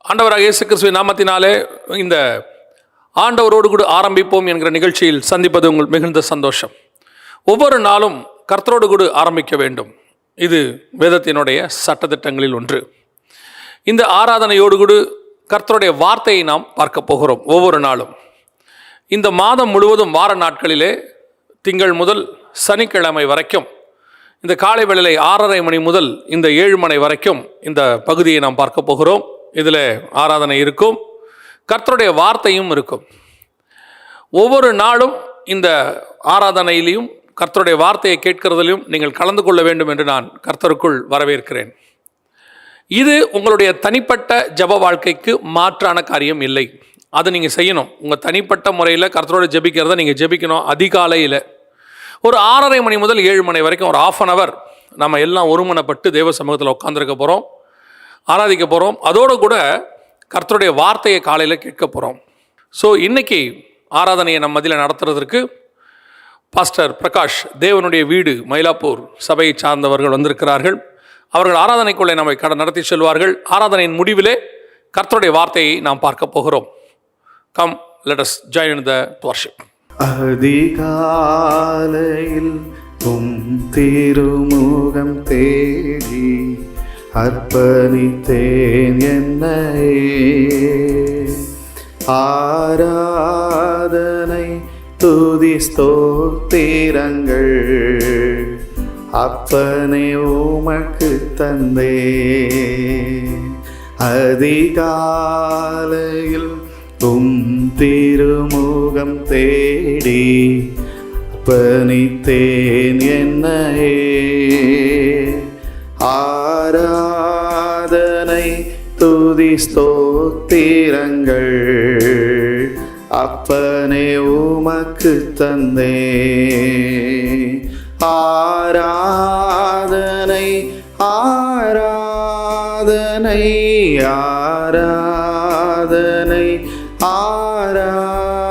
ஆண்டவராக இயேசு கிறிஸ்துவின் நாமத்தினாலே இந்த ஆண்டவரோடு கூட ஆரம்பிப்போம் என்கிற நிகழ்ச்சியில் சந்திப்பது உங்கள் மிகுந்த சந்தோஷம். ஒவ்வொரு நாளும் கர்த்தரோடு கூட ஆரம்பிக்க வேண்டும். இது வேதத்தினுடைய சட்டதிட்டங்களில் ஒன்று. இந்த ஆராதனையோடு கூட கர்த்தருடைய வார்த்தையை நாம் பார்க்க போகிறோம். ஒவ்வொரு நாளும் இந்த மாதம் முழுவதும் வார நாட்களிலே திங்கள் முதல் சனிக்கிழமை வரைக்கும் இந்த காலை வேளையிலே 6:30 மணி முதல் இந்த 7 மணி வரைக்கும் இந்த பகுதியை நாம் பார்க்க போகிறோம். இதில் ஆராதனை இருக்கும், கர்த்தருடைய வார்த்தையும் இருக்கும். ஒவ்வொரு நாளும் இந்த ஆராதனையிலையும் கர்த்தருடைய வார்த்தையை கேட்கிறதிலும் நீங்கள் கலந்து கொள்ள வேண்டும் என்று நான் கர்த்தருக்குள் வரவேற்கிறேன். இது உங்களுடைய தனிப்பட்ட ஜெப வாழ்க்கைக்கு மாற்றான காரியம் இல்லை. அதை நீங்கள் செய்யணும். உங்கள் தனிப்பட்ட முறையில் கர்த்தரோட ஜெபிக்கிறத நீங்கள் ஜெபிக்கணும். அதிகாலையில் ஒரு 6:30 மணி முதல் 7 மணி வரைக்கும் ஒரு 1/2 hour நம்ம எல்லாம் ஒருமனப்பட்டு தேவ சமூகத்தில் உட்காந்துருக்க போகிறோம், ஆராதிக்க போகிறோம். அதோடு கூட கர்த்தருடைய வார்த்தையை காலையில் கேட்க போகிறோம். ஸோ இன்றைக்கி ஆராதனையை நம்ம மத்தியில் நடத்துறதற்கு பாஸ்டர் பிரகாஷ், தேவனுடைய வீடு மயிலாப்பூர் சபையை சார்ந்தவர்கள் வந்திருக்கிறார்கள். அவர்கள் ஆராதனைக்குள்ளே நம்மை நடத்தி செல்வார்கள். ஆராதனையின் முடிவிலே கர்த்தருடைய வார்த்தையை நாம் பார்க்க போகிறோம். Come, let us join in the worship. அதிகாலையில் திருமுகம் தேடி அர்ப்பணித்தேன் என்னையே. ஆராதனை துதி ஸ்தோத்திரங்கள் அப்பனே உமக்கு தந்தே. அதிகாலையில் திருமுகம் தேடி அர்ப்பணித்தேன் என்னையே. ஆராதனை துதி ஸ்தோத்திரங்கள் அப்பனே உமக்கு தந்தே. ஆராதனை ஆராதனை ஆராதனை ஆராதனை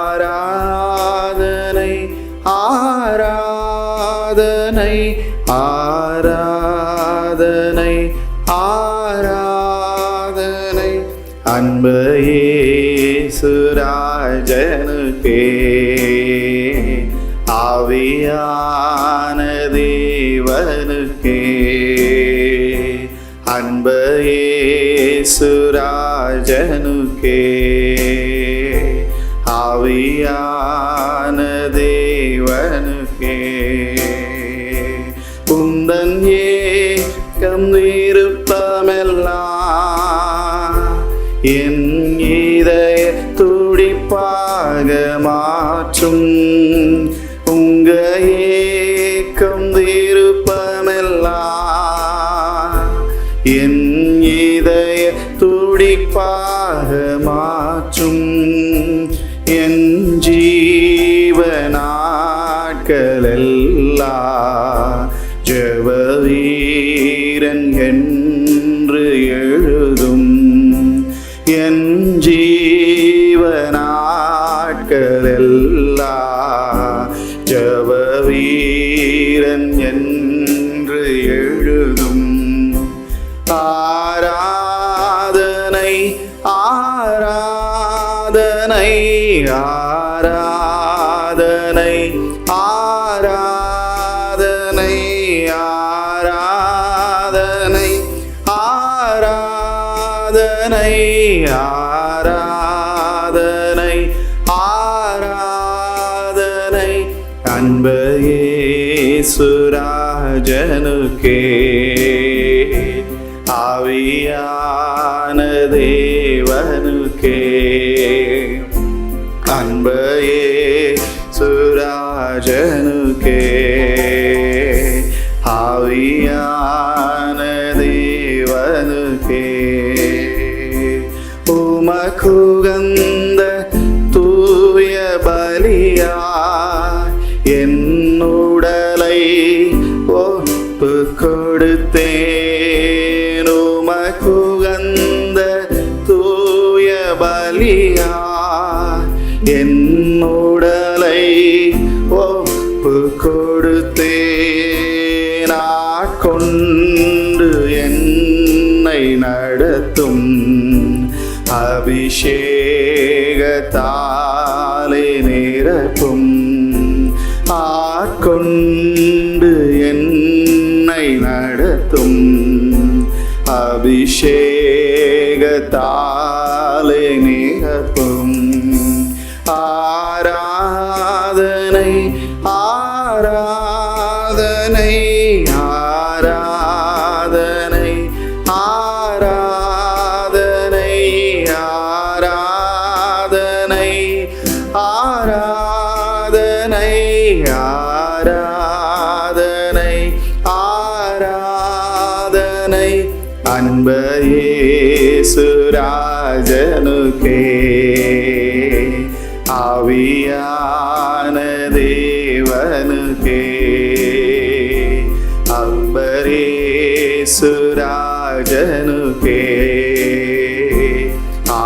ஆராதனை ஆராதனை ஆராதனை ஆராதனை அன்பு இயேசுராஜனுக்கே. ஆவியான தேவனுக்கே அன்பு இயேசுராஜனுக்கே. ஆவியான தேவனுக்கே உந்தன் ஏக்கம் விருப்பமெல்லாம் என் இதய துடிப்பாக மாற்றும். உங்க ஏக்கம் விருப்பமெல்லாம் என் இதய துடிப்பாக மாற்றும். என் ஜீவநாட்களெல்லாம் ஜெப வீரன் என்று எழுதும். என் ஜீவநாட்களெல்லாம் ஜெப வீரன் என்று எழுதும். ஆராதனை ஆராதனை ஆராதனை ஆராதனை ஆராதனை ஆராதனை ஆராதனை ஆராதனை அன்பு இயேசுராஜனுக்கே. ஆவியான தேவனுக்கே அன்பு இயேசுராஜனுக்கே. ஆவியான தேவனுக்கே உமக்குகந்த தூய பலியா என் உடலை ஒப்பு கொடுத்தேன். உமக்குகந்த தூய பலியா என் உடலை ஒப்பு கொடுத்தேன். கொண்டு என்னை என்னை நடத்தும் அபிஷேகத்தாலே நிரப்பும் ஆட்கொண்டு என்னை நடத்தும் அபிஷேகத்தாலே நிரப்பும் ஆராதனை ஆராதனை ஆராதனை ஆராதனை ஆராதனை ஆராதனை ஆராதனை ஆராதனை அன்ப இயேசு ராஜனுக்கே ஆவியான தேவனுக்கே அன்பரேசு ராஜனுக்கே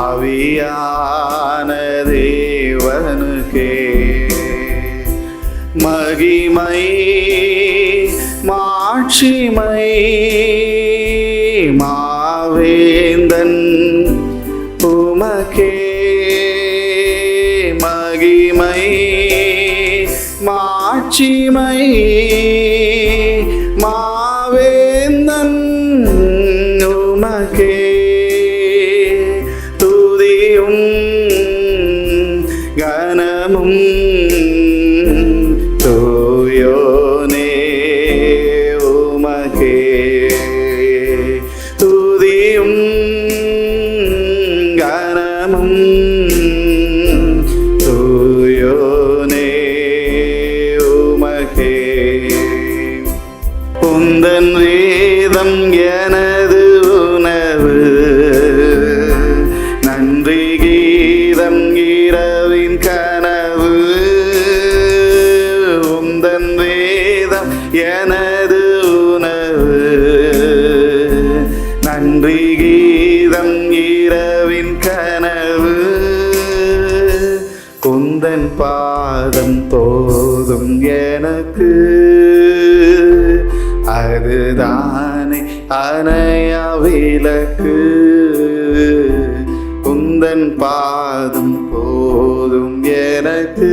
ஆவியான தேவனுக்கே மகிமை மாட்சிமை மாவேந்தன் உமக்கே மகிமை மாட்சிமை மாவேந்தன் உமக்கே துதியும் கனமும் தூயோனே உமக்கே துதியும் கனமும் தூயோனே உமக்கே உந்தன் வேதம் எனது உணவு நன்றி கீதம் இரவின் கனவு உந்தன் வேதம் எனது உணவு நன்றி கீதம் இரவின் கனவு குந்தன் பாதம் போதும் எனக்கு அதுதானே அணையா விளக்கு குந்தன் பாதம் போதும் எனக்கு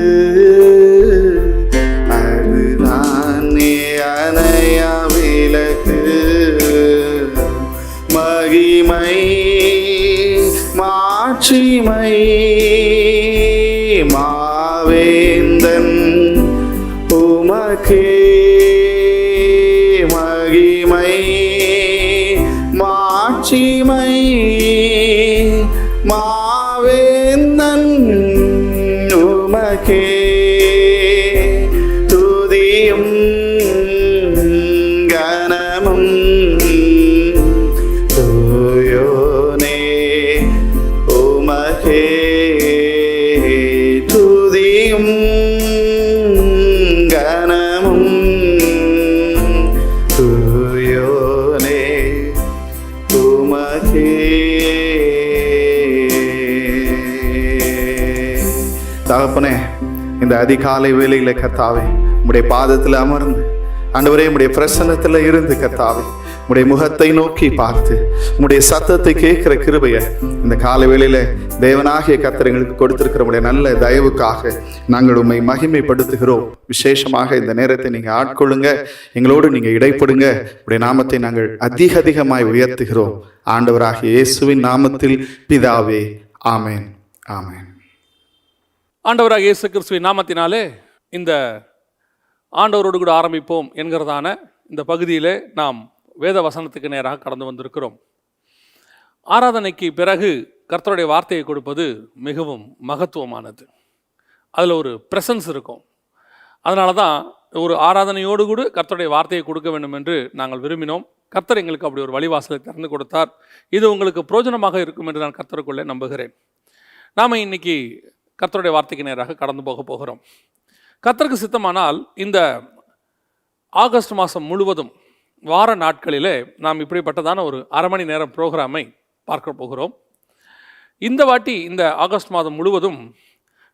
அதுதானே அணையா விளக்கு மகிமை மாட்சிமை மாவேந்தன் உமக்கே மகிமை மாட்சிமை மாவேந்தன் உமக்கே துதியும் கனமும் தூயோனே உமக்கே துதியும் கனமும் தூயோனே உமக்கே தகப்பனே இந்த அதிகாலை வேளையில கர்த்தாவே உம்முடைய பாதத்தில் அமர்ந்து ஆண்டவரே உம்முடைய பிரசன்னத்தில் இருந்து கர்த்தாவே உம்முடைய முகத்தை நோக்கி பார்த்து உம்முடைய சத்தத்தை கேட்கிற கிருபையை இந்த காலை வேளையில தேவனாகிய கர்த்தர் எங்களுக்கு கொடுத்திருக்கிற உம்முடைய நல்ல தயவுக்காக நாங்கள் உம்மை மகிமைப்படுத்துகிறோம். விசேஷமாக இந்த நேரத்தை நீங்க ஆட்கொள்ளுங்க, எங்களோடு நீங்க இடைப்படுங்க. உடைய நாமத்தை நாங்கள் அதிகமாய் உயர்த்துகிறோம் ஆண்டவராகிய இயேசுவின் நாமத்தில் பிதாவே, ஆமேன் ஆமேன். ஆண்டவராக இயேசு கிறிஸ்துவின் நாமத்தினாலே இந்த ஆண்டவரோடு கூட ஆரம்பிப்போம் என்கிறதான இந்த பகுதியிலே நாம் வேத வசனத்துக்கு நேராக கடந்து வந்திருக்கிறோம். ஆராதனைக்கு பிறகு கர்த்தருடைய வார்த்தையை கொடுப்பது மிகவும் மகத்துவமானது. அதில் ஒரு ப்ரெசன்ஸ் இருக்கும். அதனால தான் ஒரு ஆராதனையோடு கூட கர்த்தருடைய வார்த்தையை கொடுக்க வேண்டும் என்று நாங்கள் விரும்பினோம். கர்த்தர் எங்களுக்கு அப்படி ஒரு வழிவாசலை திறந்து கொடுத்தார். இது உங்களுக்கு பிரயோஜனமாக இருக்கும் என்று நான் கர்த்தருக்குள்ளே நம்புகிறேன். நாம் இன்னைக்கு கர்த்தருடைய வார்த்தைக்கு நேராக கடந்து போகிறோம். கர்த்தருக்கு சித்தமானால் இந்த ஆகஸ்ட் மாதம் முழுவதும் வார நாட்களிலே நாம் இப்படிப்பட்டதான ஒரு அரை மணி நேரம் ப்ரோக்ராமை பார்க்க போகிறோம். இந்த வாட்டி இந்த ஆகஸ்ட் மாதம் முழுவதும்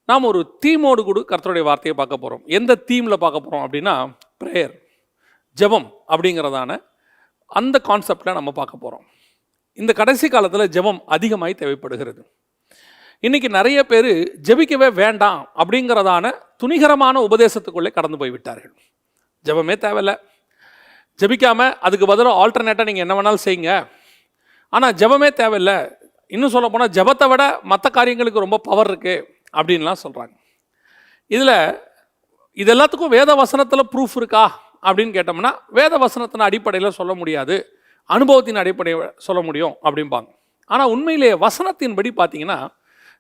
நாம் ஒரு தீமோடு கூட கர்த்தருடைய வார்த்தையை பார்க்க போகிறோம். எந்த தீமில் பார்க்க போகிறோம் அப்படின்னா ப்ரேயர், ஜெபம் அப்படிங்கிறதான அந்த கான்செப்டில் நம்ம பார்க்க போகிறோம். இந்த கடைசி காலத்தில் ஜெபம் அதிகமாய் தேவைப்படுகிறது. இன்றைக்கி நிறைய பேர் ஜெபிக்கவே வேண்டாம் அப்படிங்கிறதான துணிகரமான உபதேசத்துக்குள்ளே கடந்து போய்விட்டார்கள். ஜெபமே தேவையில்லை, ஜெபிக்காமல் அதுக்கு பதிலாக ஆல்டர்னேட்டாக நீங்கள் என்ன வேணாலும் செய்யுங்க, ஆனால் ஜெபமே தேவையில்லை, இன்னும் சொல்ல போனால் ஜெபத்தை விட மற்ற காரியங்களுக்கு ரொம்ப பவர் இருக்குது அப்படின்லாம் சொல்கிறாங்க. இது எல்லாத்துக்கும் வேத வசனத்தில் ப்ரூஃப் இருக்கா அப்படின்னு கேட்டோம்னா வேத வசனத்தின் அடிப்படையில் சொல்ல முடியாது, அனுபவத்தின் அடிப்படையில் சொல்ல முடியும் அப்படிம்பாங்க. ஆனால் உண்மையிலேயே வசனத்தின்படி பார்த்தீங்கன்னா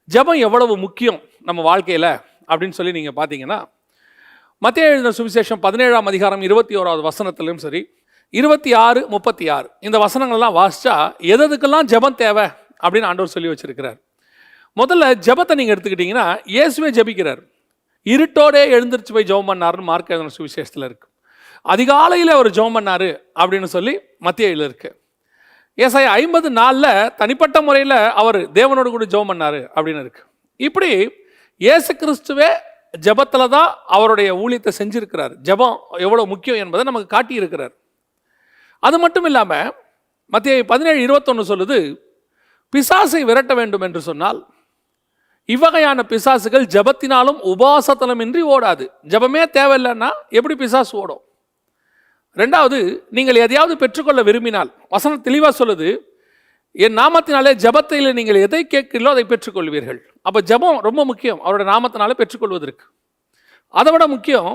ஜெபம் எவ்வளவு முக்கியம் நம்ம வாழ்க்கையில் அப்படின்னு சொல்லி நீங்கள் பார்த்தீங்கன்னா மத்தேயு எழுதின சுவிசேஷம் 17ஆம் அதிகாரம் 21வது வசனத்திலும் சரி 26, 36 இந்த வசனங்கள்லாம் வாசித்தா எதுக்கெல்லாம் ஜெபம் தேவை அப்படின்னு ஆண்டவர் சொல்லி வச்சிருக்கிறார். முதல்ல ஜெபத்தை நீங்கள் எடுத்துக்கிட்டிங்கன்னா இயேசுவே ஜெபிக்கிறார். இருட்டோடே எழுந்திரிச்சு போய் ஜெபம் பண்ணாருன்னு மார்க் எழுதின சுவிசேஷத்தில் இருக்குது. அதிகாலையில் அவர் ஜெபம் பண்ணார் அப்படின்னு சொல்லி மத்தேயுல இருக்கு. ஏசாயா 54 தனிப்பட்ட முறையில் அவர் தேவனோடு கூட ஜெபம் பண்ணார் அப்படின்னு இருக்கு. இப்படி இயேசு கிறிஸ்துவே ஜெபத்தில் தான் அவருடைய ஊழியத்தை செஞ்சிருக்கிறார். ஜெபம் எவ்வளோ முக்கியம் என்பதை நமக்கு காட்டியிருக்கிறார். அது மட்டும் இல்லாமல் மத்தேயு 17:21 சொல்லுது, பிசாசை விரட்ட வேண்டும் என்று சொன்னால் இவ்வகையான பிசாசுகள் ஜெபத்தினாலும் உபவாசத்திலுமின்றி ஓடாது. ஜெபமே தேவையில்லைன்னா எப்படி பிசாசு ஓடும்? ரெண்டாவது, நீங்கள் எதையாவது பெற்றுக்கொள்ள விரும்பினால் வசனம் தெளிவாக சொல்லுது, என் நாமத்தினாலே ஜெபத்தில் நீங்கள் எதை கேட்கிறீர்களோ அதை பெற்றுக்கொள்வீர்கள். அப்போ ஜெபம் ரொம்ப முக்கியம் அவருடைய நாமத்தினாலே பெற்றுக்கொள்வதற்கு. அதை விட முக்கியம்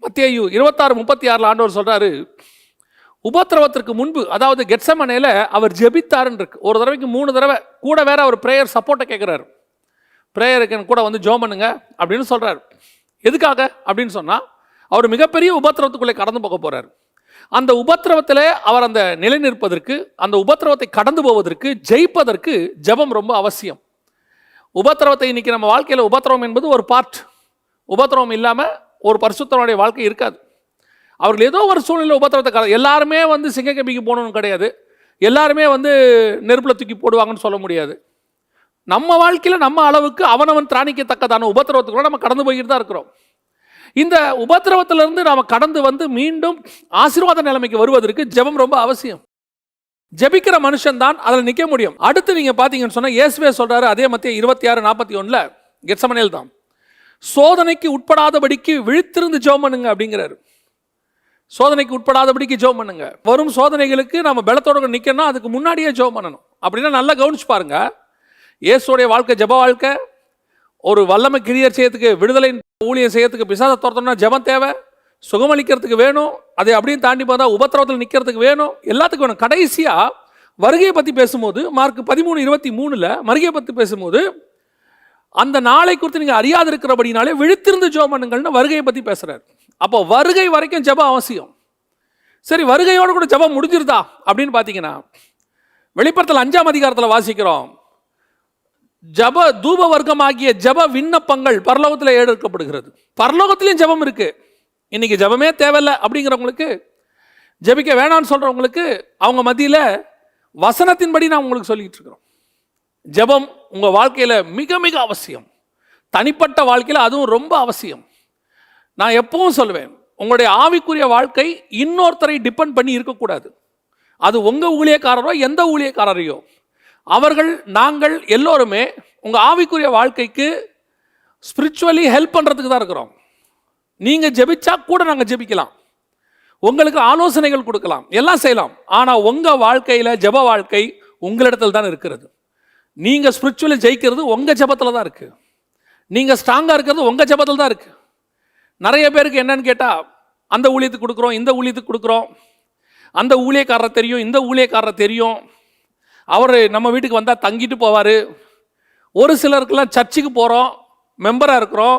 மத்தேயு 26:36 ஆண்டவர் சொல்கிறாரு, உபத்திரவத்திற்கு முன்பு, அதாவது கெத்செமனேல அவர் ஜெபித்தாருன்னு இருக்கு. ஒரு தடவைக்கு 3 தடவை கூட வேற அவர் ப்ரேயர் சப்போர்ட்டை கேட்குறாரு. ப்ரேயருக்கு கூட வந்து ஜெபம் பண்ணுங்க அப்படின்னு சொல்கிறார். எதுக்காக அப்படின்னு சொன்னால் அவர் மிகப்பெரிய உபத்திரவத்துக்குள்ளே கடந்து போக போகிறார். அந்த உபத்திரவத்தில் அவர் அந்த நிலை நிற்பதற்கு, அந்த உபத்திரவத்தை கடந்து போவதற்கு, ஜெயிப்பதற்கு ஜெபம் ரொம்ப அவசியம். உபத்திரவத்தை இன்னைக்கு நம்ம வாழ்க்கையில் உபத்திரவம் என்பது ஒரு பார்ட். உபத்திரவம் இல்லாமல் ஒரு பரிசுத்தனுடைய வாழ்க்கை இருக்காது. அவர்கள் ஏதோ ஒரு சூழ்நிலை உபத்திரவத்தை எல்லாருமே வந்து சிங்கக்கம்பிக்கு போகணும்னு கிடையாது, எல்லாருமே வந்து நெருப்பில் தூக்கி போடுவாங்கன்னு சொல்ல முடியாது. நம்ம வாழ்க்கையில் நம்ம அளவுக்கு அவனவன் திராணிக்கத்தக்கதான உபத்திரவத்துக்குள்ள நம்ம கடந்து போய்கிட்டு தான் இருக்கிறோம். இந்த உபத்திரவத்திலிருந்து நாம் கடந்து வந்து மீண்டும் ஆசீர்வாத நிலைமைக்கு வருவதற்கு ஜெபம் ரொம்ப அவசியம். ஜெபிக்கிற மனுஷன் தான் அதில் நிற்க முடியும். அடுத்து நீங்கள் பார்த்தீங்கன்னு சொன்னால் இயேசுவே சொல்கிறாரு, அதே மத்தேயு 26:41 கெத்செமனேல் தான், சோதனைக்கு உட்படாதபடிக்கு விழித்திருந்து ஜெபம் பண்ணுங்க அப்படிங்கிறாரு. சோதனைக்கு உட்படாதபடிக்கு ஜெபம் பண்ணுங்க. வரும் சோதனைகளுக்கு நம்ம பலத்தோட நிற்கணும்னா அதுக்கு முன்னாடியே ஜெபம் பண்ணணும். அப்படின்னா நல்லா கவனிச்சு பாருங்க, இயேசுடைய வாழ்க்கை ஜெப வாழ்க்கை. ஒரு வல்லமை கிரியர் செய்யறதுக்கு, விடுதலை ஊழியம் செய்யறதுக்கு, பிசாசை துரத்தணும்னா ஜெபம் தேவை, சுகமளிக்கிறதுக்கு வேணும், அதை அப்படியும் தாண்டி பார்த்தா உபத்திரவத்தில் நிற்கிறதுக்கு வேணும், எல்லாத்துக்கும் வேணும். கடைசியாக வருகையை பற்றி பேசும்போது மார்க் 13:23 வருகையை பற்றி பேசும்போது அந்த நாளை குறித்து நீங்கள் அறியாது இருக்கிறபடினாலே விழித்திருந்து ஜெபம் பண்ணுங்கள்னு வருகையை பற்றி பேசுகிறார். அப்போ வருகை வரைக்கும் ஜெபம் அவசியம். சரி, வருகையோடு கூட ஜெபம் முடிஞ்சிருதா அப்படின்னு பார்த்தீங்கன்னா வெளிப்படுத்தல் 5ஆம் அதிகாரத்தில் வாசிக்கிறோம், ஜப தூப வர்க்கமாகிய ஜப விண்ணப்பங்கள் பரலோகத்தில் எடுக்கப்படுகிறது. பரலோகத்திலையும் ஜெபம் இருக்கு. இன்னைக்கு ஜெபமே தேவையில்லை அப்படிங்கிறவங்களுக்கு, ஜெபிக்க வேணான்னு சொல்றவங்களுக்கு, அவங்க மத்தியில் வசனத்தின்படி நான் உங்களுக்கு சொல்லிட்டு இருக்கிறோம். ஜெபம் உங்கள் வாழ்க்கையில் மிக மிக அவசியம். தனிப்பட்ட வாழ்க்கையில் அதுவும் ரொம்ப அவசியம். நான் எப்பவும் சொல்லுவேன், உங்களுடைய ஆவிக்குரிய வாழ்க்கை இன்னொருத்தரை டிபெண்ட் பண்ணி இருக்கக்கூடாது. அது உங்கள் ஊழியக்காரரோ எந்த ஊழியக்காரரையோ, அவர்கள் நாங்கள் எல்லோருமே உங்கள் ஆவிக்குரிய வாழ்க்கைக்கு ஸ்பிரிச்சுவலி ஹெல்ப் பண்ணுறதுக்கு தான் இருக்கிறோம். நீங்கள் ஜெபிச்சா கூட நாங்கள் ஜெபிக்கலாம், உங்களுக்கு ஆலோசனைகள் கொடுக்கலாம், எல்லாம் செய்யலாம். ஆனால் உங்கள் வாழ்க்கையில் ஜெப வாழ்க்கை உங்களிடத்தில் தான் இருக்கிறது. நீங்கள் ஸ்பிரிச்சுவலி ஜெயிக்கிறது உங்கள் ஜெபத்தில் தான் இருக்குது. நீங்கள் ஸ்ட்ராங்காக இருக்கிறது உங்கள் ஜெபத்தில் தான் இருக்குது. நிறைய பேருக்கு என்னன்னு கேட்டால், அந்த ஊழியத்துக்கு கொடுக்குறோம், இந்த ஊழியத்துக்கு கொடுக்குறோம், அந்த ஊழியக்காரரை தெரியும், இந்த ஊழியக்காரரை தெரியும், அவர் நம்ம வீட்டுக்கு வந்தால் தங்கிட்டு போவார். ஒரு சிலருக்கெல்லாம் சர்ச்சுக்கு போகிறோம், மெம்பராக இருக்கிறோம்,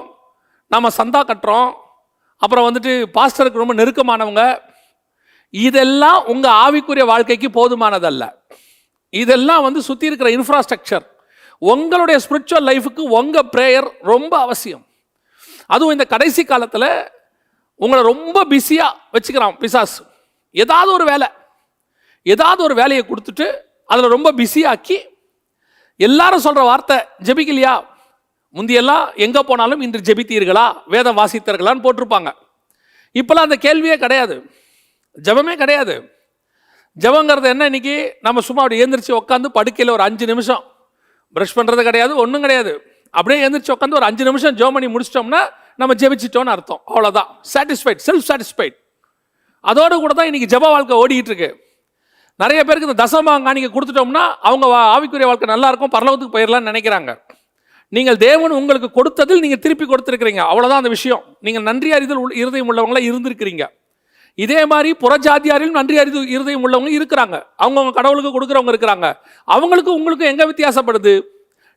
நம்ம சந்தா கட்டுறோம், அப்புறம் வந்துட்டு பாஸ்டருக்கு ரொம்ப நெருக்கமானவங்க. இதெல்லாம் உங்கள் ஆவிக்குரிய வாழ்க்கைக்கு போதுமானதல்ல. இதெல்லாம் வந்து சுற்றி இருக்கிற இன்ஃப்ராஸ்ட்ரக்சர். உங்களுடைய ஸ்பிரிச்சுவல் லைஃபுக்கு உங்கள் ப்ரேயர் ரொம்ப அவசியம். அதுவும் இந்த கடைசி காலத்தில் உங்களை ரொம்ப பிஸியாக வச்சுக்கிறான் பிசாசு. ஏதாவது ஒரு வேலையை கொடுத்துட்டு அதில் ரொம்ப பிஸியாக்கி எல்லாரும் சொல்கிற வார்த்தை, ஜெபிக்கலையா? முந்தியெல்லாம் எங்கே போனாலும் இன்று ஜெபித்தீர்களா, வேதம் வாசித்தீர்களான்னு போட்டிருப்பாங்க. இப்போலாம் அந்த கேள்வியே கிடையாது, ஜெபமே கிடையாது. ஜெபங்கிறது என்ன? இன்னைக்கு நம்ம சும்மா அப்படி எழுந்திரிச்சு உட்காந்து படுக்கையில் ஒரு 5 நிமிஷம் ப்ரஷ் பண்ணுறது கிடையாது, ஒன்றும் கிடையாது. அப்படியே எழுந்திரிச்சு உட்காந்து ஒரு 5 நிமிஷம் ஜெபம் பண்ணி முடிச்சிட்டோம்னா நம்ம ஜெபிச்சிட்டோம்னு அர்த்தம். அவ்வளோதான். Satisfied, self satisfied. அதோடு கூட தான் இன்னைக்கு ஜெப வாழ்க்கை ஓடிக்கிட்டு இருக்கு. நிறைய பேருக்கு இந்த தசமபாகம் காணிக்கை கொடுத்துட்டோம்னா அவங்க ஆவிக்குரிய வாழ்க்கை நல்லா இருக்கும், பரலோகத்துக்கு போயிடலாம்னு நினைக்கிறாங்க. நீங்கள் தேவன் உங்களுக்கு கொடுத்ததில் நீங்கள் திருப்பி கொடுத்துருக்கிறீங்க, அவ்வளோதான் அந்த விஷயம். நீங்கள் நன்றி அறிதல் இருதயம் உள்ளவங்களா இருந்திருக்கிறீங்க. இதே மாதிரி புறஜாதியாரிலும் நன்றி அறிதல் இருதயம் உள்ளவங்க இருக்கிறாங்க. அவங்கவுங்க கடவுளுக்கு கொடுக்குறவங்க இருக்கிறாங்க. அவங்களுக்கு உங்களுக்கு எங்கே வித்தியாசப்படுது?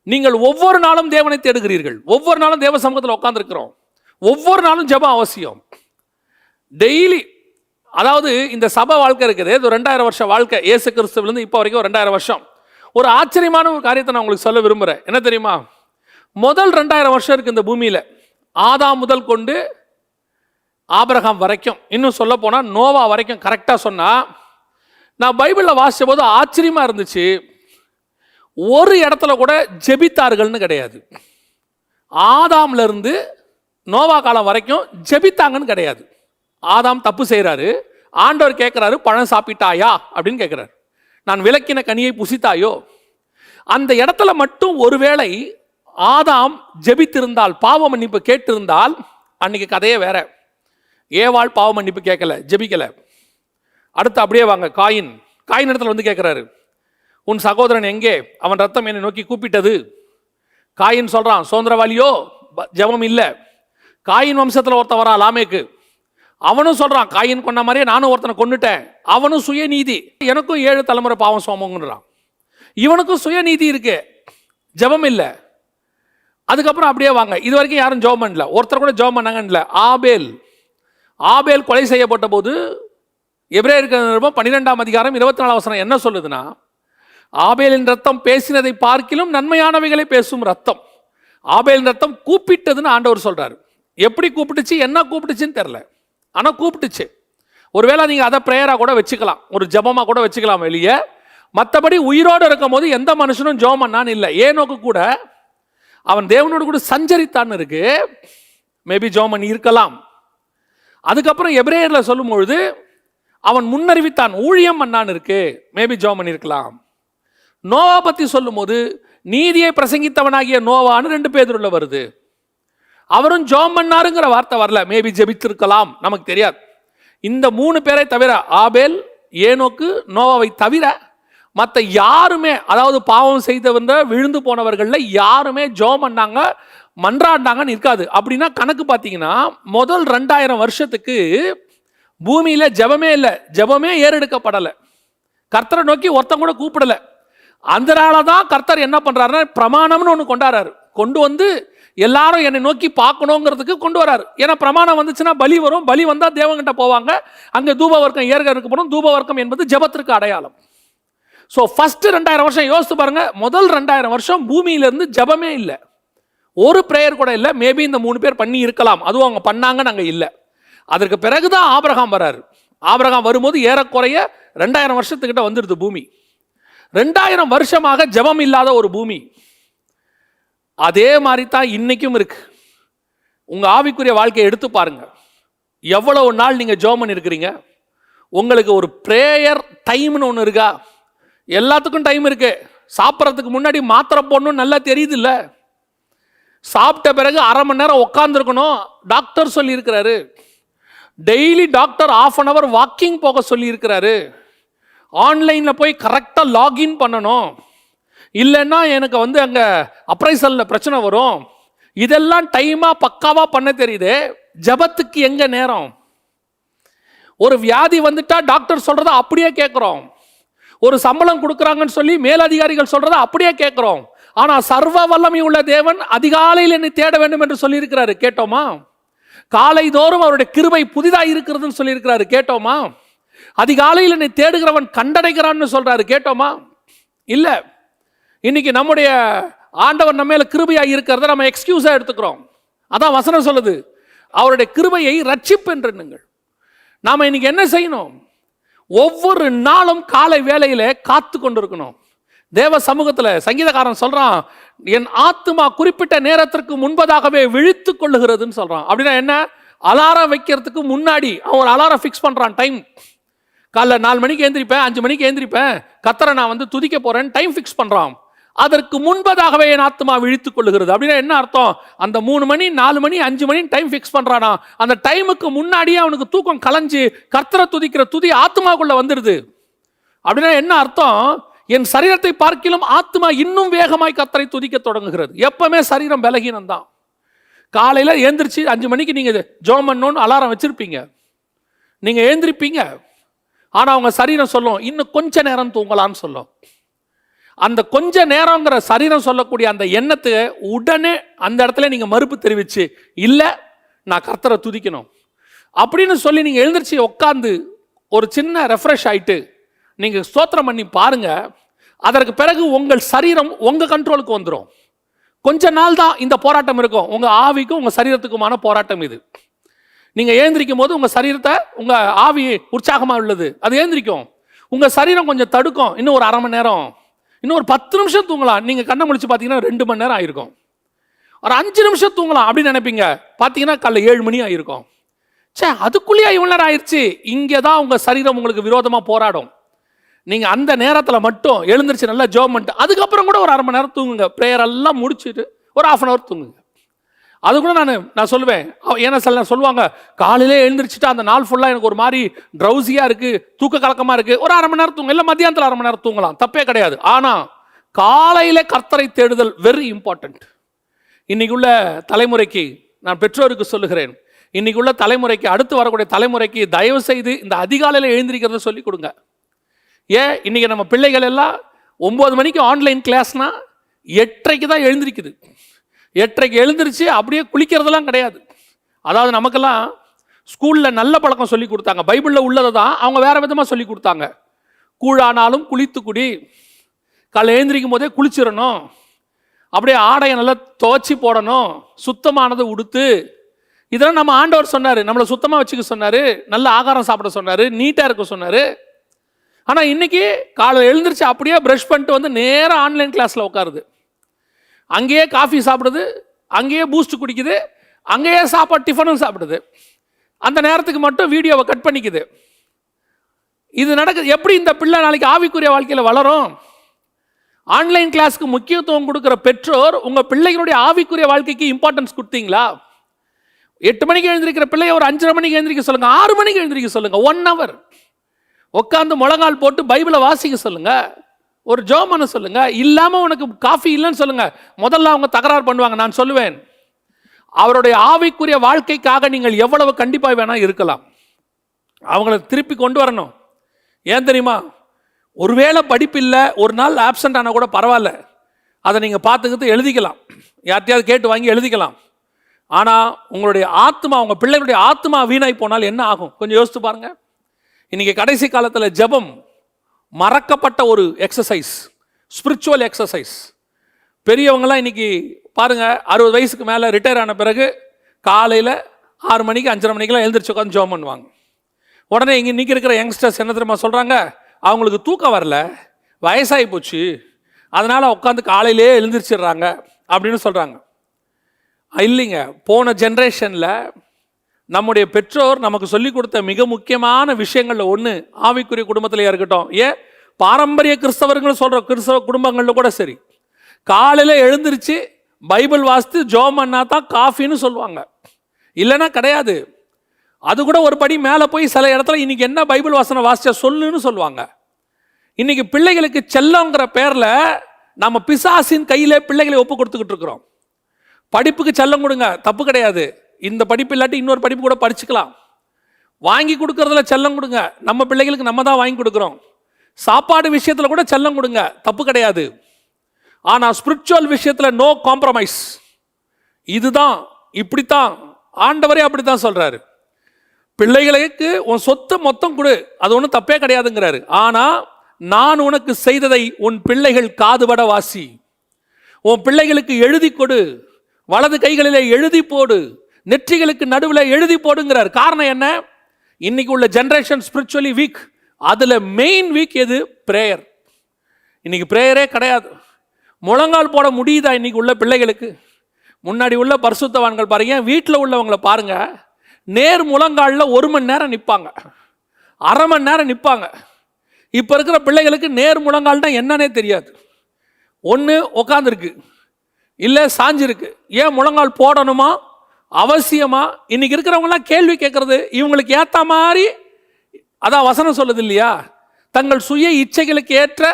நீங்கள் ஒவ்வொரு நாளும் தேவனை தேடுகிறீர்கள். ஒவ்வொரு நாளும் தேவ சமூகத்தில் உட்காந்துருக்கிறோம். ஒவ்வொரு நாளும் ஜெபம் அவசியம். டெய்லி, அதாவது இந்த சபை வாழ்க்கை இருக்குது, இது 2000 வருஷ வாழ்க்கை. இயேசு கிறிஸ்துவிலிருந்து இப்போ வரைக்கும் 2000 வருஷம். ஒரு ஆச்சரியமான ஒரு காரியத்தை நான் உங்களுக்கு சொல்ல விரும்புகிறேன். என்ன தெரியுமா? முதல் 2000 வருஷம் இருக்குது இந்த பூமியில். ஆதாம் முதல் கொண்டு ஆபிரகாம் வரைக்கும், இன்னும் சொல்ல போனால் நோவா வரைக்கும் கரெக்டாக சொன்னால், நான் பைபிளில் வாசித்த போது ஆச்சரியமாக இருந்துச்சு. ஒரு இடத்துல கூட ஜெபித்தார்கள்னு கிடையாது. ஆதாம்ல இருந்து நோவா காலம் வரைக்கும் ஜெபித்தாங்கன்னு கிடையாது. ஆதாம் தப்பு செய்கிறாரு, ஆண்டவர் கேட்குறாரு, பழம் சாப்பிட்டாயா அப்படின்னு கேட்குறாரு. நான் விலக்கின கனியை புசித்தாயோ? அந்த இடத்துல மட்டும் ஒருவேளை ஆதாம் ஜெபித்திருந்தால், பாவ மன்னிப்பு கேட்டிருந்தால், அன்னைக்கு கதையே வேற. ஏவாள் பாவ மன்னிப்பு கேட்கல, ஜெபிக்கல. அடுத்து அப்படியே வாங்க, காயின் இடத்துல வந்து கேட்குறாரு, உன் சகோதரன் எங்கே? அவன் ரத்தம் என்னை நோக்கி கூப்பிட்டது. காயின் சொல்றான், சுதந்திரவாளியோ ஜெபம் இல்லை. காயின் வம்சத்தில் ஒருத்தன் வரான், லாமேக்கு. அவனும் சொல்றான், காயின் கொண்ட மாதிரியே நானும் ஒருத்தனை கொண்டுட்டேன். அவனும் சுயநீதி, எனக்கும் 7 தலைமுறை பாவம் சோமங்கிறான். இவனுக்கும் சுயநீதி இருக்கு, ஜெபம் இல்லை. அதுக்கப்புறம் அப்படியே வாங்க, இது வரைக்கும் யாரும் ஜெபம் பண்ணல, ஒருத்தர் கூட ஜெபம் பண்ணாங்கன்னு. ஆபேல் கொலை செய்யப்பட்ட போது எபிரேயருக்கு 12ஆம் அதிகாரம் 24ஆம் வசனம் என்ன சொல்லுதுன்னா, ஆபேலின் ரத்தம் பேசினதை பார்க்கிலும் நன்மையானவைகளை பேசும் ரத்தம். ஆபேலின் ரத்தம் கூப்பிட்டதுன்னு ஆண்டவர் சொல்றாரு. எப்படி கூப்பிட்டுச்சு, என்ன கூப்பிட்டுச்சுன்னு தெரியல, ஆனால் கூப்பிட்டுச்சு. ஒருவேளை நீங்கள் அதை ப்ரேயராக கூட வச்சுக்கலாம், ஒரு ஜபமாக கூட வச்சுக்கலாம் வெளியே. மற்றபடி உயிரோடு இருக்கும் போது எந்த மனுஷனும் ஜெபம் பண்ணான்னு இல்லை. ஏனோக்கு கூட அவன் தேவனோடு கூட சஞ்சரித்தான்னு இருக்கு, மேபி ஜெபம் பண்ணி இருக்கலாம். அதுக்கப்புறம் எபிரேயர்ல சொல்லும் பொழுது அவன் முன்னறிவித்தான், ஊழியம் பண்ணான்னு இருக்கு, மேபி ஜெபம் பண்ணி இருக்கலாம். நோவா பற்றி சொல்லும் போது நீதியை பிரசங்கித்தவனாகிய நோவான்னு 2 பேதுருல வருது. அவரும் ஜெபம் பண்ணாருங்கிற வார்த்தை வரல, மேபி ஜெபித்திருக்கலாம், நமக்கு தெரியாது. இந்த 3 பேரை தவிர, ஆபேல், ஏனோக்கு, நோவாவை தவிர மற்ற யாருமே, அதாவது பாவம் செய்தவங்க விழுந்து போனவர்களில் யாருமே ஜெபம் பண்ணாங்க, மன்றாண்டாங்கன்னு இருக்காது. அப்படின்னா கணக்கு பார்த்தீங்கன்னா முதல் 2000 வருஷத்துக்கு பூமியில் ஜெபமே இல்லை, ஜெபமே ஏறெடுக்கப்படலை, கர்த்தரை நோக்கி ஒருத்தன் கூட கூப்பிடலை. அதனால தான் கர்த்தர் என்ன பண்ணுறாருன்னா பிரமாணம்னு ஒன்று கொண்டாடுறாரு. கொண்டு வந்து எல்லாரும் என்னை நோக்கி பார்க்கணுங்கிறதுக்கு கொண்டு வராரு. ஏன்னா பிரமாணம் வந்துச்சுன்னா பலி வரும், பலி வந்தால் தேவங்கிட்ட போவாங்க, அங்கே தூப வர்க்கம் ஏற்க இருக்கப்படும். தூப வர்க்கம் என்பது ஜெபத்திற்கு அடையாளம். ஸோ ஃபஸ்ட்டு 2000 வருஷம் யோசித்து பாருங்க, முதல் 2000 வருஷம் பூமியிலேருந்து ஜெபமே இல்லை, ஒரு ப்ரேயர் கூட இல்லை. மேபி இந்த 3 பேர் பண்ணி இருக்கலாம், அதுவும் அவங்க பண்ணாங்க, நாங்கள் இல்லை. அதற்கு பிறகுதான் ஆபிரகாம் வராரு. ஆபிரகாம் வரும்போது ஏறக்குறைய 2000 வருஷத்துக்கிட்ட வந்துடுது பூமி. 2000 வருஷமாக ஜெபம் இல்லாத ஒரு பூமி. அதே மாதிரி தான் இன்னைக்கும் இருக்கு. உங்க ஆவிக்குரிய வாழ்க்கையை எடுத்து பாருங்க, எவ்வளவு நாள் நீங்க ஜெபம் பண்ணிருக்கிறீங்க? உங்களுக்கு ஒரு ப்ரேயர் டைம்னு ஒன்று இருக்கா? எல்லாத்துக்கும் டைம் இருக்கு. சாப்பிட்றதுக்கு முன்னாடி மாத்திரை போடணும், நல்லா தெரியுது இல்லை? சாப்பிட்ட பிறகு 1/2 மணி நேரம் உட்காந்துருக்கணும், டாக்டர் சொல்லி இருக்கிறாரு. டெய்லி டாக்டர் 1/2 hour வாக்கிங் போக சொல்லி இருக்கிறாரு. ஆன்லைனில் போய் கரெக்டாக லாகின் பண்ணணும், இல்லைன்னா எனக்கு அங்கே அப்ரைசலில் பிரச்சனை வரும். இதெல்லாம் டைமாக பக்காவாக பண்ண தெரியுது. ஜபத்துக்கு எங்கே நேரம்? ஒரு வியாதி வந்துட்டா டாக்டர் சொல்கிறத அப்படியே கேட்குறோம், ஒரு சம்பளம் கொடுக்குறாங்கன்னு சொல்லி மேலதிகாரிகள் சொல்கிறத அப்படியே கேட்குறோம். ஆனால் சர்வ வல்லமை உள்ள தேவன் அதிகாலையில் என்னை தேட வேண்டும் என்று சொல்லியிருக்கிறாரு, கேட்டோமா? காலை தோறும் அவருடைய கிருபை புதிதாக இருக்கிறதுன்னு சொல்லியிருக்கிறாரு, கேட்டோமா? அதிகாலையில் என்னை தேடுகிறவன் கண்டடைகிறான்னு சொல்றாரு, கேட்டோமா? இல்லை. இன்னைக்கு நம்முடைய ஆண்டவர் நம்ம மேல கிருபையாக இருக்கிறத நம்ம எக்ஸ்கியூஸா எடுத்துக்கிறோம். அதான் வசனம் சொல்லுது, அவருடைய கிருபையை ரட்சிப்பு என்று எண்ணுங்கள். நாம இன்னைக்கு என்ன செய்யணும்? ஒவ்வொரு நாளும் காலை வேளையில காத்து கொண்டிருக்கணும் தேவ சமூகத்தில். சங்கீதக்காரன் சொல்றான், என் ஆத்துமா குறிப்பிட்ட நேரத்திற்கு முன்பதாகவே விழித்து கொள்ளுகிறதுன்னு சொல்றான். அப்படின்னா என்ன? அலாரம் வைக்கிறதுக்கு முன்னாடி அவன் ஒரு அலாரம் ஃபிக்ஸ் பண்றான் டைம். காலைல 4 மணிக்கு எழுந்திரிப்பேன், 5 மணிக்கு எழுந்திரிப்பேன், கர்த்தரை நான் வந்து துதிக்க போறேன்னு டைம் ஃபிக்ஸ் பண்றான். அதற்கு முன்பதாகவே என் ஆத்மா விழித்துக் கொள்ளுகிறது. அப்படின்னா என்ன அர்த்தம்? அந்த 3 மணி 4 மணி 5 மணி டைம் ஃபிக்ஸ் பண்றானா, அந்த டைமுக்கு முன்னாடியே அவனுக்கு தூக்கம் கலைஞ்சு கர்த்தரை துதிக்கிற துதி ஆத்மாக்குள்ள வந்துடுது. அப்படின்னா என்ன அர்த்தம்? என் சரீரத்தை பார்க்கிலும் ஆத்மா இன்னும் வேகமாய் கர்த்தரை துதிக்க தொடங்குகிறது. எப்பவுமே சரீரம் பலகீனம் தான். காலையில எழுந்திரிச்சு 5 மணிக்கு நீங்க ஜெபம் பண்ணணும்னு அலாரம் வச்சிருப்பீங்க, நீங்க எழுந்திருப்பீங்க. ஆனா உங்க சரீரம் சொல்லும் இன்னும் கொஞ்ச நேரம் தூங்கலான்னு சொல்லும். அந்த கொஞ்ச நேரங்கிற சரீரம் சொல்லக்கூடிய அந்த எண்ணத்தை உடனே அந்த இடத்துல நீங்க மறுப்பு தெரிவிச்சு, இல்ல நான் கர்த்தரை துதிக்கணும் அப்படின்னு சொல்லி நீங்க எழுந்திரிச்சு உட்காந்து ஒரு சின்ன ரெஃப்ரெஷ் ஆயிட்டு நீங்க ஸ்தோத்திரம் பண்ணி பாருங்க. அதற்கு பிறகு உங்கள் சரீரம் உங்க கண்ட்ரோலுக்கு வந்துடும். கொஞ்ச நாள் தான் இந்த போராட்டம் இருக்கும். உங்க ஆவிக்கும் உங்க சரீரத்துக்குமான போராட்டம் இது. நீங்க எழுந்திரிக்கும் போது உங்க சரீரத்தை, உங்க ஆவி உற்சாகமா உள்ளது, அது எழுந்திரிக்கும். உங்க சரீரம் கொஞ்சம் தடுக்கும். இன்னும் ஒரு அரை மணி நேரம், இன்னும் ஒரு 10 நிமிஷம் தூங்கலாம். நீங்க கண்ணை முடிச்சு பார்த்தீங்கன்னா 2 மணி நேரம் ஆயிருக்கும். ஒரு 5 நிமிஷம் தூங்கலாம் அப்படின்னு நினைப்பீங்க, பார்த்தீங்கன்னா காலைல 7 மணி ஆயிருக்கும். சே, அதுக்குள்ளேயே இவ்வளோ நேரம் ஆயிடுச்சு. இங்கே தான் உங்க சரீரம் உங்களுக்கு விரோதமாக போராடும். நீங்க அந்த நேரத்தில் மட்டும் எழுந்திரிச்சு நல்லா ஜெபம் பண்ணிட்டு அதுக்கப்புறம் கூட ஒரு அரை மணி நேரம் தூங்குங்க. ப்ரேயர் எல்லாம் முடிச்சுட்டு ஒரு 1/2 hour தூங்குங்க. அது கூட நான் சொல்லுவேன். ஏன்னா சில சொல்லுவாங்க, காலையிலே எழுந்திரிச்சிட்டு அந்த நாள் ஃபுல்லாக எனக்கு ஒரு மாதிரி ட்ரௌசியாக இருக்குது, தூக்க கலக்கமாக இருக்குது, ஒரு 1/2 மணி நேரம் தூங்க, இல்லை மத்தியானத்தில் 1/2 மணி நேரம் தூங்கலாம், தப்பே கிடையாது. ஆனால் காலையிலே கர்த்தரை தேடுதல் வெரி இம்பார்ட்டன்ட். இன்னைக்குள்ள தலைமுறைக்கு நான் பெற்றோருக்கு சொல்லுகிறேன், இன்னைக்குள்ள தலைமுறைக்கு, அடுத்து வரக்கூடிய தலைமுறைக்கு தயவு செய்து இந்த அதிகாலையில் எழுந்திருக்கிறத சொல்லி கொடுங்க. ஏன் இன்னைக்கு நம்ம பிள்ளைகள் எல்லாம் 9 மணிக்கு ஆன்லைன் கிளாஸ்னா 8:30க்கு தான் எழுந்திருக்குது. 8:30க்கு எழுந்திரிச்சு அப்படியே குளிக்கிறதெல்லாம் கிடையாது. அதாவது நமக்கெல்லாம் ஸ்கூலில் நல்ல பழக்கம் சொல்லி கொடுத்தாங்க, பைபிளில் உள்ளதை தான் அவங்க வேற விதமாக சொல்லி கொடுத்தாங்க. கூழானாலும் குளித்து குடி, காலை எழுந்திரிக்கும் போதே குளிச்சிடணும், அப்படியே ஆடையை நல்லா துவைச்சி போடணும், சுத்தமானதை உடுத்து, இதெல்லாம் நம்ம ஆண்டவர் சொன்னார். நம்மளை சுத்தமாக வச்சுக்க சொன்னார், நல்ல ஆகாரம் சாப்பிட சொன்னார், நீட்டாக இருக்க சொன்னார். ஆனால் இன்னைக்கு காலை எழுந்திரிச்சு அப்படியே ப்ரஷ் பண்ணிட்டு வந்து நேராக ஆன்லைன் கிளாஸில் உட்காருது, அங்கேயே காஃபி சாப்பிடுது, அங்கேயே பூஸ்ட் குடிக்குது, அங்கேயே சாப்பாடு டிஃபனும் சாப்பிடுது, அந்த நேரத்துக்கு மட்டும் வீடியோவை கட் பண்ணிக்குது. இது நடக்குது. எப்படி இந்த பிள்ளை நாளைக்கு ஆவிக்குரிய வாழ்க்கையில் வளரும்? ஆன்லைன் கிளாஸ்க்கு முக்கியத்துவம் கொடுக்குற பெற்றோர் உங்கள் பிள்ளைகளுடைய ஆவிக்குரிய வாழ்க்கைக்கு இம்பார்ட்டன்ஸ் கொடுத்தீங்களா? 8 மணிக்கு எழுந்திருக்கிற பிள்ளைய ஒரு 5:30 மணிக்கு எழுந்திரிக்க சொல்லுங்க, 6 மணிக்கு எழுந்திரிக்க சொல்லுங்க. 1 hour உட்காந்து முழங்கால் போட்டு பைபிளை வாசிக்க சொல்லுங்க, ஒரு ஜெபம் பண்ண சொல்லுங்க. இல்லாமல் உனக்கு காஃபி இல்லைன்னு சொல்லுங்க. முதல்ல அவங்க தகராறு பண்ணுவாங்க. நான் சொல்லுவேன், அவருடைய ஆவிக்குரிய வாழ்க்கைக்காக நீங்கள் எவ்வளவு கண்டிப்பாக வேணா இருக்கலாம், அவங்கள திருப்பி கொண்டு வரணும். ஏன் தெரியுமா? ஒருவேளை படிப்பு இல்லை, ஒரு நாள் ஆப்சண்ட் ஆனால் கூட பரவாயில்ல, அதை நீங்கள் பார்த்துக்கிட்டு எழுதிக்கலாம், யார்ட்டையாவது கேட்டு வாங்கி எழுதிக்கலாம். ஆனால் உங்களுடைய ஆத்மா, உங்கள் பிள்ளைகளுடைய ஆத்மா வீணாய் போனால் என்ன ஆகும்? கொஞ்சம் யோசித்து பாருங்க. இன்னைக்கு கடைசி காலத்தில் ஜெபம் மறக்கப்பட்ட ஒரு எக்ஸசைஸ், ஸ்பிரிச்சுவல் எக்ஸசைஸ். பெரியவங்களாம் இன்னைக்கு பாருங்க, 60 வயசுக்கு மேலே ரிட்டையர் ஆன பிறகு காலையில் 6 மணிக்கு 5:30 மணிக்கெல்லாம் எழுந்திரிச்சு உட்காந்து ஜெபம் பண்ணுவாங்க. உடனே இங்கே இன்னைக்கு இருக்கிற யங்ஸ்டர்ஸ் என்ன தெரியுமா சொல்கிறாங்க? அவங்களுக்கு தூக்கம் வரல, வயசாகி போச்சு, அதனால் உட்காந்து காலையிலே எழுந்திரிச்சிடுறாங்க அப்படின்னு சொல்கிறாங்க. இல்லைங்க, போன ஜென்ரேஷனில் நம்முடைய பெற்றோர் நமக்கு சொல்லிக் கொடுத்த மிக முக்கியமான விஷயங்களில் ஒன்று, ஆவிக்குரிய குடும்பத்திலேயே இருக்கட்டும், பாரம்பரிய கிறிஸ்தவர்கள் சொல்கிற கிறிஸ்தவ குடும்பங்களில் கூட சரி, காலையில் எழுந்திரிச்சு பைபிள் வாசித்து ஜெபம் பண்ணா தான் காஃபின்னு சொல்லுவாங்க, இல்லைன்னா கிடையாது. அது கூட ஒரு படி மேலே போய் சில இடத்துல இன்னைக்கு என்ன பைபிள் வாசனை வாசிச்சா சொல்லுன்னு சொல்லுவாங்க. இன்னைக்கு பிள்ளைகளுக்கு செல்லங்கிற பேரில் நம்ம பிசாசின் கையில் பிள்ளைகளை ஒப்பு கொடுத்துக்கிட்டு இருக்கிறோம். படிப்புக்கு செல்லம் கொடுங்க, தப்பு கிடையாது. இந்த படிப்பு இல்லாட்டி இன்னொரு படிப்பு கூட படிச்சுக்கலாம். வாங்கி கொடுக்கறதுல செல்லம் கொடுங்க, நம்ம பிள்ளைகளுக்கு நம்ம தான் வாங்கி கொடுக்குறோம். சாப்பாடு விஷயத்தில் கூட செல்லம் கொடுங்க, தப்பு கிடையாது. ஆனால் ஸ்பிரிச்சுவல் விஷயத்தில் நோ காம்ப்ரமைஸ். இதுதான், இப்படித்தான் ஆண்டவரே அப்படித்தான் சொல்றாரு. பிள்ளைகளுக்கு உன் சொத்து மொத்தம் கொடு, அது ஒன்றும் தப்பே கிடையாதுங்கிறாரு. ஆனால் நான் உனக்கு செய்ததை உன் பிள்ளைகள் காதுபட வாசி, உன் பிள்ளைகளுக்கு எழுதி கொடு, வலது கைகளிலே எழுதி போடு, நெற்றிகளுக்கு நடுவில் எழுதி போடுங்கிறார். காரணம் என்ன? இன்னைக்கு உள்ள ஜென்ரேஷன் ஸ்பிரிச்சுவலி வீக். அதில் மெயின் வீக் எது? பிரேயர். இன்னைக்கு பிரேயரே கிடையாது. முழங்கால் போட முடியுதா இன்னைக்கு உள்ள பிள்ளைகளுக்கு? முன்னாடி உள்ள பரிசுத்தவான்கள் பாருங்க, வீட்டில் உள்ளவங்களை பாருங்க, நேர் முழங்காலில் 1 மணி நேரம் நிற்பாங்க. அரை மணி நேரம் நிற்பாங்க. இப்போ இருக்கிற பிள்ளைகளுக்கு நேர் முழங்கால்னா என்னன்னே தெரியாது. ஒன்று உக்காந்துருக்கு, இல்லை சாஞ்சிருக்கு. ஏன் முழங்கால் போடணுமா, அவசியமா? இன்னைக்கு இருக்கிறவங்களாம் கேள்வி கேட்கறது இவங்களுக்கு ஏற்ற மாதிரி. அதான் வசனம் சொல்லுது இல்லையா, தங்கள் சுய இச்சைகளுக்கு ஏற்ற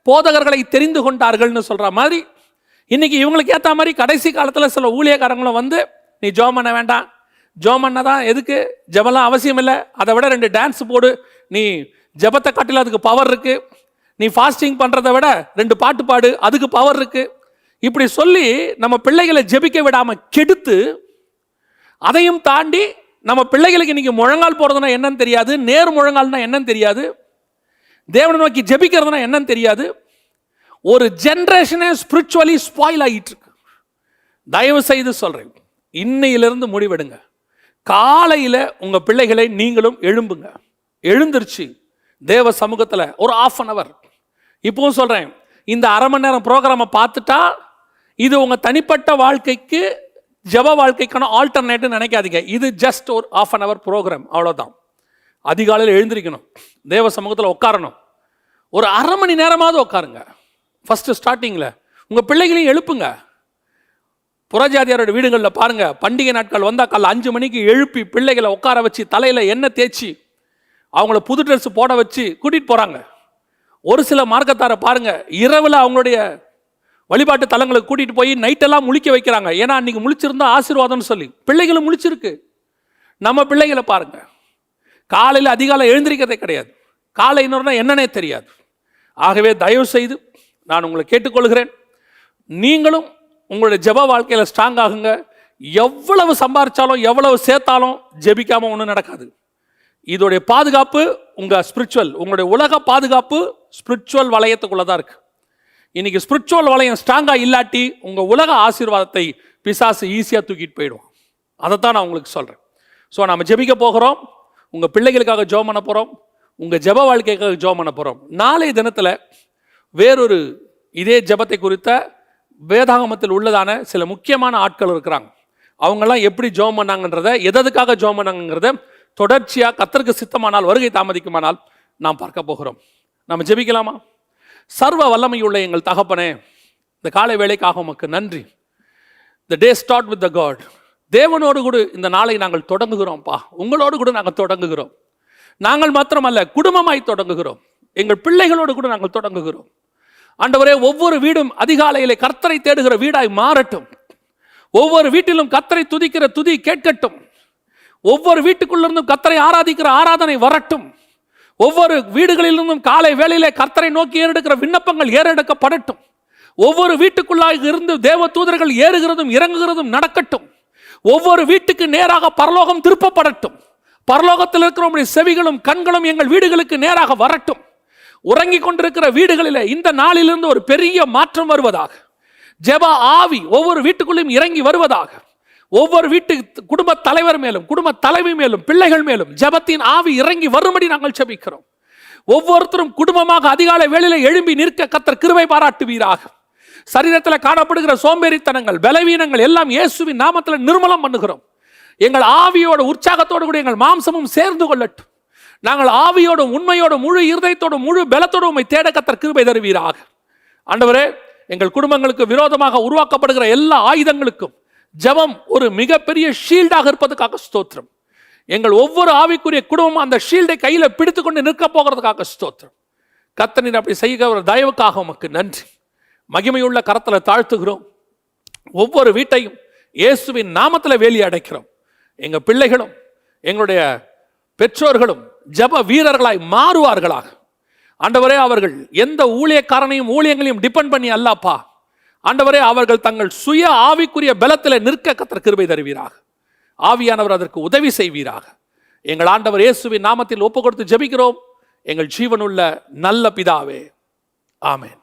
போதகர்களை தெரிந்து கொண்டார்கள்னு சொல்ற மாதிரி இன்னைக்கு இவங்களுக்கு ஏற்ற மாதிரி கடைசி காலத்தில் சில ஊழியக்காரங்களும் வந்து, நீ ஜோம் பண்ண வேண்டாம், ஜோம் பண்ண தான் எதுக்கு, ஜெபலாம் அவசியம் இல்லை, அதை விட 2 டான்ஸ் போடு, நீ ஜெபத்தை காட்டில அதுக்கு பவர் இருக்கு, நீ ஃபாஸ்டிங் பண்ணுறதை விட 2 பாட்டு பாடு, அதுக்கு பவர் இருக்கு. இப்படி சொல்லி நம்ம பிள்ளைகளை ஜெபிக்க விடாமல் கெடுத்து, அதையும் தாண்டி நம்ம பிள்ளைகளுக்கு இன்னைக்கு முழங்கால் போடுறதுனா என்னன்னு தெரியாது, நேர் முழங்கால்னா என்னன்னு தெரியாது, தேவனை நோக்கி ஜெபிக்கிறதுனா என்னன்னு தெரியாது. ஒரு ஜென்ரேஷனே ஸ்பிரிச்சுவலி ஸ்பாயில் ஆகிட்டு இருக்கு. தயவு செய்து சொல்றேன், இன்னையிலிருந்து முடிவெடுங்க. காலையில் உங்க பிள்ளைகளை நீங்களும் எழும்புங்க. எழுந்திருச்சு தேவ சமூகத்தில் ஒரு 1/2 hour. இப்பவும் சொல்றேன், இந்த அரை மணி நேரம் ப்ரோக்ராமை பார்த்துட்டா இது உங்க தனிப்பட்ட வாழ்க்கைக்கு, ஜப வாழ்க்கைக்கான ஆல்டர்னேட்டிவ் நினைக்காதீங்க. இது ஜஸ்ட் ஒரு 1/2 hour ப்ரோக்ராம், அவ்வளோதான். அதிகாலையில் எழுந்திருக்கணும், தேவ சமூகத்தில் உட்காரணும், ஒரு அரை மணி நேரமாவது உட்காருங்க. ஃபர்ஸ்ட் ஸ்டார்டிங்கில் உங்கள் பிள்ளைகளையும் எழுப்புங்க. புறஜாதியாரோட வீடுகளில் பாருங்க, பண்டிகை நாட்கள் வந்தால் காலைல 5 மணிக்கு எழுப்பி பிள்ளைகளை உட்கார வச்சு தலையில் எண்ணெய் தேய்ச்சி அவங்கள புது ட்ரெஸ் போட வச்சு கூட்டிகிட்டு போகிறாங்க. ஒரு சில மார்க்கத்தாரை பாருங்க, இரவில் அவங்களுடைய வழிபாட்டு தலங்களுக்கு கூட்டிகிட்டு போய் நைட்டெல்லாம் முழிக்க வைக்கிறாங்க. ஏன்னா அன்றைக்கி முழிச்சிருந்தா ஆசீர்வாதம்னு சொல்லி. பிள்ளைகளும் முழிச்சிருக்கு. நம்ம பிள்ளைகளை பாருங்க, காலையில் அதிகாலை எழுந்திருக்கிறதே கிடையாது. காலை இன்னொருனா என்னன்னே தெரியாது. ஆகவே தயவு செய்து நான் உங்களை கேட்டுக்கொள்கிறேன், நீங்களும் உங்களுடைய ஜெப வாழ்க்கையில் ஸ்ட்ராங் ஆகுங்க. எவ்வளவு சம்பாதிச்சாலும் எவ்வளவு சேர்த்தாலும் ஜெபிக்காமல் ஒன்றும் நடக்காது. இதோடைய பாதுகாப்பு உங்கள் ஸ்பிரிச்சுவல், உங்களுடைய உலக பாதுகாப்பு ஸ்பிரிச்சுவல் வளையத்துக்குள்ளே தான் இருக்குது. இன்னைக்கு ஸ்பிரிச்சுவல் வளையம் ஸ்ட்ராங்காக இல்லாட்டி உங்கள் உலக ஆசீர்வாதத்தை பிசாசு ஈஸியாக தூக்கிட்டு போயிடுவோம். அதைத்தான் நான் உங்களுக்கு சொல்கிறேன். ஸோ நம்ம ஜெபிக்க போகிறோம், உங்கள் பிள்ளைகளுக்காக ஜெபம் பண்ண போகிறோம், உங்கள் ஜெப வாழ்க்கைக்காக ஜெபம் பண்ண போகிறோம். நாளைய தினத்தில் வேறொரு இதே ஜெபத்தை குறித்த வேதாகமத்தில் உள்ளதான சில முக்கியமான ஆட்கள் இருக்கிறாங்க. அவங்கெல்லாம் எப்படி ஜெபம் பண்ணாங்கன்றதை, எதற்காக ஜெபம் பண்ணாங்கன்றதை தொடர்ச்சியாக கர்த்தருக்கு சித்தமானால், வருகை தாமதிக்குமானால் நாம் பார்க்க போகிறோம். நம்ம ஜெபிக்கலாமா? சர்வ வல்லமையுள்ள எங்கள் தகப்பனே, இந்த காலை வேளைக்காக உமக்கு நன்றி. The day start with the God. தேவனோடு கூட இந்த நாளை நாங்கள் தொடங்குகிறோம்ப்பா. உங்களோடு கூட நாங்கள் தொடங்குகிறோம். நாங்கள் மாத்திரமல்ல, குடும்பமாய் தொடங்குகிறோம். எங்கள் பிள்ளைகளோடு கூட நாங்கள் தொடங்குகிறோம். ஆண்டவரே, ஒவ்வொரு வீடும் அதிகாலையிலே கர்த்தரை தேடுகிற வீடாய் மாறட்டும். ஒவ்வொரு வீட்டிலும் கர்த்தரை துதிக்கிற துதி கேட்கட்டும். ஒவ்வொரு வீட்டுக்குள்ளிருந்தும் கர்த்தரை ஆராதிக்கிற ஆராதனை வரட்டும். ஒவ்வொரு வீடுகளிலிருந்தும் காலை வேளையிலே கர்த்தரை நோக்கி ஏறெடுக்கிற விண்ணப்பங்கள் ஏறெடுக்கப்படட்டும். ஒவ்வொரு வீட்டுக்குள்ளாக இருந்து தேவ தூதர்கள் ஏறுகிறதும் இறங்குகிறதும் நடக்கட்டும். ஒவ்வொரு வீட்டுக்கு நேராக பரலோகம் திருப்பப்படட்டும். பரலோகத்தில் இருக்கிற செவிகளும் கண்களும் எங்கள் வீடுகளுக்கு நேராக வரட்டும். உறங்கிக் கொண்டிருக்கிற வீடுகளில் இந்த நாளிலிருந்து ஒரு பெரிய மாற்றம் வருவதாக. ஜெப ஆவி ஒவ்வொரு வீட்டுக்குள்ளும் இறங்கி வருவதாக. ஒவ்வொரு வீட்டு குடும்ப தலைவர் மேலும், குடும்ப தலைவி மேலும், பிள்ளைகள் மேலும் ஜெபத்தின் ஆவி இறங்கி வரும்படி நாங்கள் ஜெபிக்கிறோம். ஒவ்வொருத்தரும் குடும்பமாக அதிகாலை வேளையில எழும்பி நிற்க கர்த்தர் கிருபை பாராட்டுவீராக. சரீரத்தில் காணப்படுகிற சோம்பேறித்தனங்கள், பலவீனங்கள் எல்லாம் இயேசுவின் நாமத்தில் நிர்மலம் பண்ணுகிறோம். எங்கள் ஆவியோட உற்சாகத்தோடு கூட எங்கள் மாம்சமும் சேர்ந்து கொள்ளட்டும். நாங்கள் ஆவியோட உண்மையோட முழு இருதயத்தோட முழு பலத்தோடு உம்மை தேட கர்த்தர் கிருபை தருவீராக. ஆண்டவரே, எங்கள் குடும்பங்களுக்கு விரோதமாக உருவாக்கப்படுகிற எல்லா ஆயுதங்களுக்கும் ஜெபம் ஒரு மிகப்பெரிய ஷீல்டாக இருப்பதற்காக ஸ்தோத்திரம். எங்கள் ஒவ்வொரு ஆவிக்குரிய குடும்பமும் அந்த ஷீல்டை கையில் பிடித்துக்கொண்டு நிற்க போகிறதுக்காக ஸ்தோத்திரம். கர்த்தர் அப்படி செய்கிற தயவுக்காக உமக்கு நன்றி. மகிமையுள்ள கரத்தில் தாழ்த்துகிறோம். ஒவ்வொரு வீட்டையும் இயேசுவின் நாமத்தில் வேலி அடைக்கிறோம். எங்கள் பிள்ளைகளும் எங்களுடைய பெற்றோர்களும் ஜெப வீரர்களாய் மாறுவார்களாக. ஆண்டவரே, அவர்கள் எந்த ஊழியக்காரனையும் ஊழியங்களையும் டிபெண்ட் பண்ணி அல்லப்பா. ஆண்டவரே, அவர்கள் தங்கள் சுய ஆவிக்குரிய பலத்தில் நிற்க கர்த்தர் கிருபை தருவீராக. ஆவியானவர் அதற்கு உதவி செய்வீராக. எங்கள் ஆண்டவர் இயேசுவின் நாமத்தில் ஒப்பு கொடுத்து ஜெபிக்கிறோம் எங்கள் ஜீவனுள்ள நல்ல பிதாவே, ஆமென்.